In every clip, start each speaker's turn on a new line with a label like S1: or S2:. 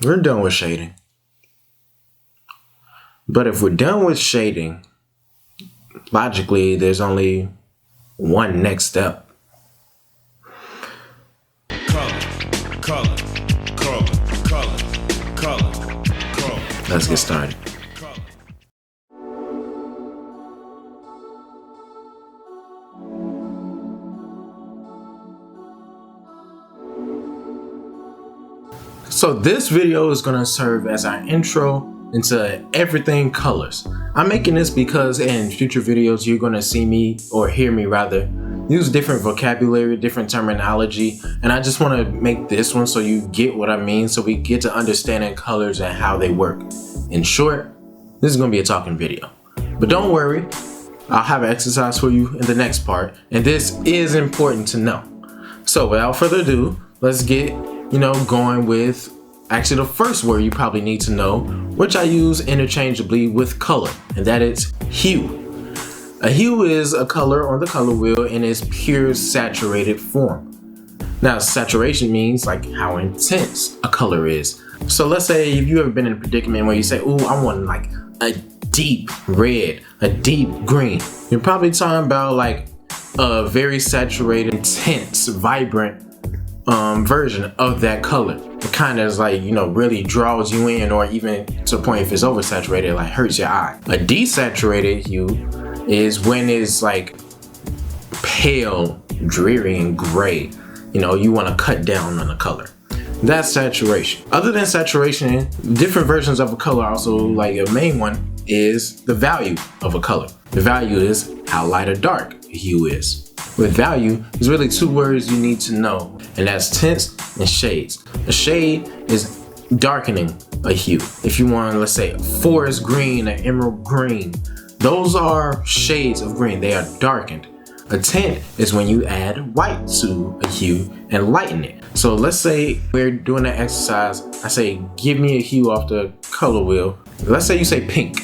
S1: we're done with shading. But if we're done with shading, logically, there's only one next step. Color. Let's get started. So this video is going to serve as our intro into everything colors. I'm making this because in future videos you're going to see me, or hear me rather, use different vocabulary, different terminology, and I just want to make this one so you get what I mean, so we get to understanding colors and how they work. In short, this is going to be a talking video. But don't worry, I'll have an exercise for you in the next part, and this is important to know. So without further ado, let's get going with actually the first word you probably need to know, which I use interchangeably with color, and that is hue. A hue is a color on the color wheel in its pure saturated form. Now, saturation means like how intense a color is. So let's say if you ever been in a predicament where you say, "Ooh, I want like a deep red, a deep green." You're probably talking about like a very saturated, intense, vibrant version of that color. It kind of is like, really draws you in, or even to the point if it's oversaturated, it like hurts your eye. A desaturated hue is when it's like pale, dreary, and gray. You want to cut down on the color. That's saturation. Other than saturation, different versions of a color also, like a main one is the value of a color. The value is how light or dark a hue is. With value, there's really two words you need to know, and that's tints and shades. A shade is darkening a hue. If you want, let's say, a forest green, an emerald green, those are shades of green. They are darkened. A tint is when you add white to a hue and lighten it. So let's say we're doing an exercise. I say, give me a hue off the color wheel. Let's say you say pink.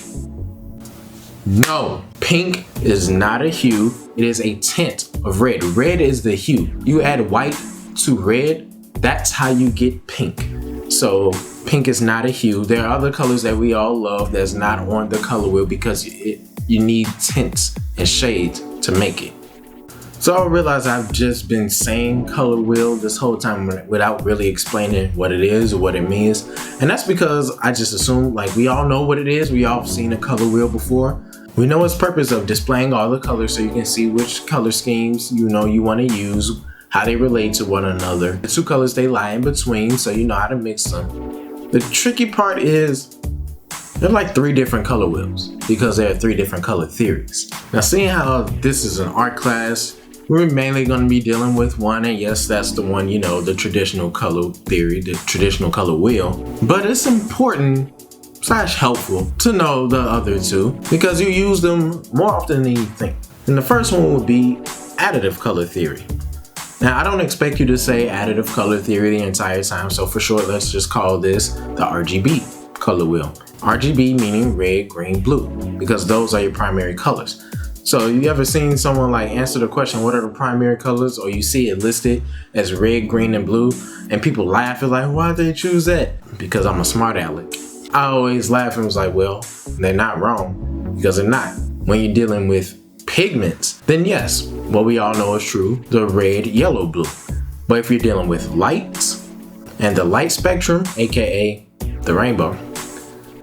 S1: No, pink is not a hue. It is a tint of red. Red is the hue. You add white to red, that's how you get pink. So pink is not a hue. There are other colors that we all love that's not on the color wheel because you need tints and shades to make it. So I realize I've just been saying color wheel this whole time without really explaining what it is or what it means. And that's because I just assume like we all know what it is. We all have seen a color wheel before. We know its purpose of displaying all the colors so you can see which color schemes you want to use, how they relate to one another. The two colors they lie in between, so you know how to mix them. The tricky part is there are like 3 different color wheels because there are 3 different color theories. Now, seeing how this is an art class, we're mainly going to be dealing with one, and yes, that's the one, the traditional color theory, the traditional color wheel. But it's important / helpful to know the other 2 because you use them more often than you think. And the first one would be additive color theory. Now, I don't expect you to say additive color theory the entire time, so for short, let's just call this the RGB color wheel. RGB meaning red, green, blue, because those are your primary colors. So you ever seen someone like answer the question, what are the primary colors? Or you see it listed as red, green, and blue, and people laugh and like, why'd they choose that? Because I'm a smart aleck. I always laugh and was like, well, they're not wrong, because they're not. When you're dealing with pigments, then yes, what we all know is true, the red, yellow, blue. But if you're dealing with lights and the light spectrum, aka the rainbow,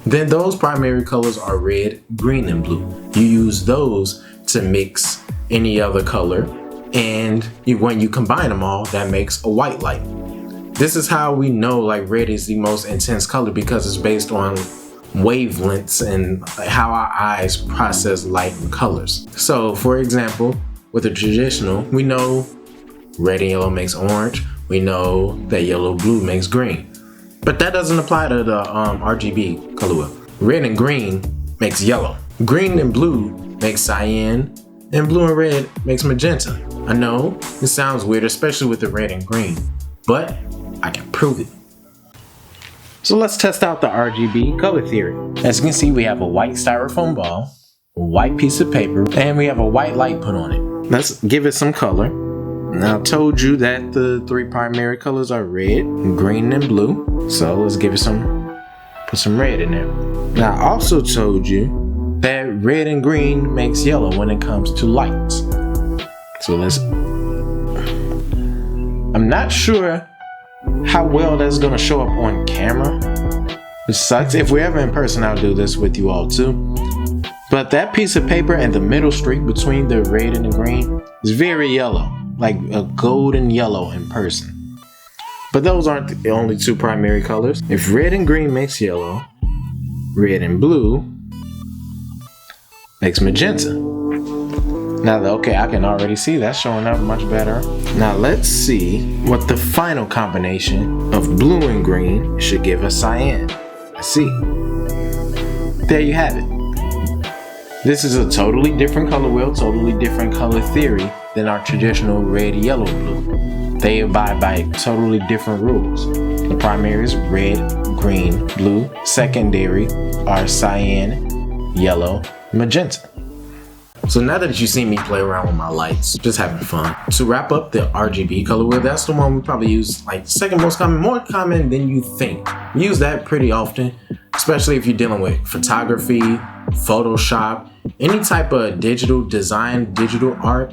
S1: then those primary colors are red, green, and blue. You use those to mix any other color, and when you combine them all, that makes a white light. This is how we know like red is the most intense color, because it's based on wavelengths and how our eyes process light and colors. So for example, with the traditional, we know red and yellow makes orange. We know that yellow blue makes green. But that doesn't apply to the RGB color wheel. Red and green makes yellow. Green and blue makes cyan, and blue and red makes magenta. I know it sounds weird, especially with the red and green, but I can prove it. So let's test out the RGB color theory. As you can see, we have a white styrofoam ball, a white piece of paper, and we have a white light put on it. Let's give it some color. Now I told you that the three primary colors are red, green, and blue. So let's give it put some red in there. Now I also told you that red and green makes yellow when it comes to light. So I'm not sure how well that's gonna show up on camera. It sucks. If we're ever in person, I'll do this with you all too. But that piece of paper and the middle streak between the red and the green is very yellow, like a golden yellow in person. But those aren't the only two primary colors. If red and green makes yellow, red and blue makes magenta. Now, okay, I can already see that showing up much better. Now let's see what the final combination of blue and green should give us cyan. Let's see. There you have it. This is a totally different color wheel, totally different color theory than our traditional red, yellow, blue. They abide by totally different rules. The primary is red, green, blue. Secondary are cyan, yellow, magenta. So now that you've seen me play around with my lights, just having fun. To wrap up the RGB color wheel, that's the one we probably use like second most common, more common than you think. We use that pretty often, especially if you're dealing with photography, Photoshop, any type of digital design, digital art.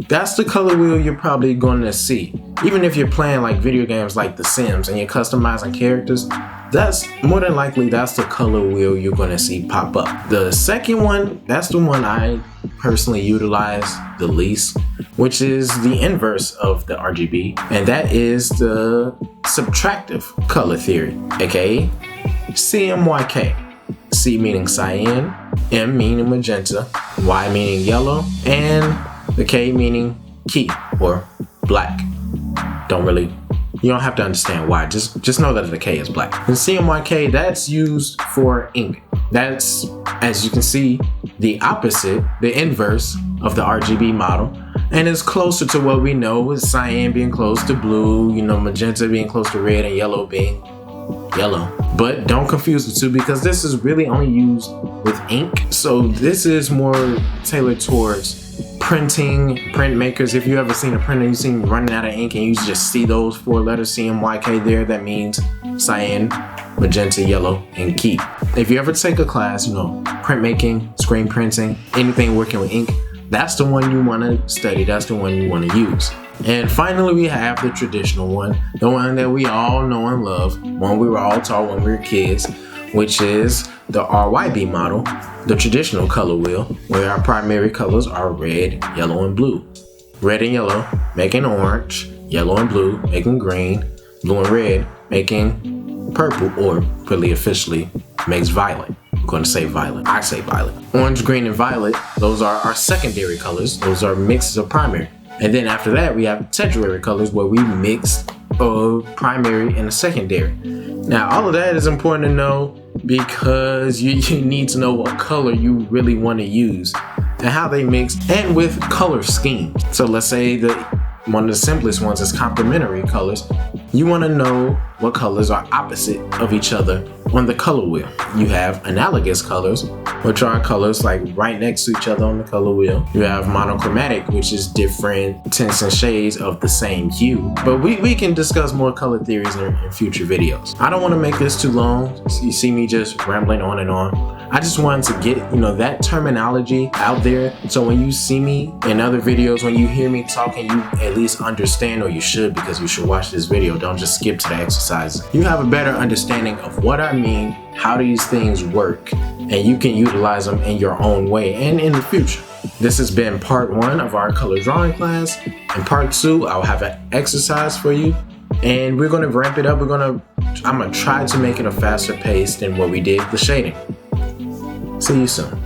S1: That's the color wheel you're probably going to see. Even if you're playing like video games like The Sims and you're customizing characters, that's more than likely that's the color wheel you're going to see pop up. The second one, that's the one I personally utilize the least, which is the inverse of the RGB, and that is the subtractive color theory, aka CMYK. C meaning cyan, M meaning magenta, Y meaning yellow, and the K meaning key or black. You don't have to understand why, just know that the K is black. And CMYK, that's used for ink. That's, as you can see, the opposite, the inverse of the RGB model, and it's closer to what we know with cyan being close to blue, magenta being close to red, and yellow being yellow. But don't confuse the two, because this is really only used with ink. So this is more tailored towards printing, printmakers. If you ever seen a printer, you've seen running out of ink and you just see those four letters CMYK there, that means cyan, magenta, yellow, and key. If you ever take a class, printmaking, screen printing, anything working with ink, that's the one you want to study, that's the one you want to use. And finally, we have the traditional one, the one that we all know and love, one we were all taught when we were kids, which is the RYB model, the traditional color wheel, where our primary colors are red, yellow, and blue. Red and yellow making orange, yellow and blue making green, blue and red making purple, or really officially makes violet. I'm going to say violet. I say violet. Orange, green, and violet, those are our secondary colors. Those are mixes of primary. And then after that, we have tertiary colors where we mix primary and secondary. Now, all of that is important to know because you need to know what color you really want to use and how they mix, and with color schemes. So let's say one of the simplest ones is complementary colors. You want to know what colors are opposite of each other on the color wheel. You have analogous colors, which are colors like right next to each other on the color wheel. You have monochromatic, which is different tints and shades of the same hue. But we can discuss more color theories in future videos. I don't want to make this too long. You see me just rambling on and on. I just wanted to get, that terminology out there. So when you see me in other videos, when you hear me talking, you at least understand, or you should, because you should watch this video. Don't just skip to the exercises. You have a better understanding of what I mean, how these things work, and you can utilize them in your own way and in the future. This has been part 1 of our color drawing class. In part 2, I'll have an exercise for you, and we're going to ramp it up. I'm going to try to make it a faster pace than what we did the shading. See you soon.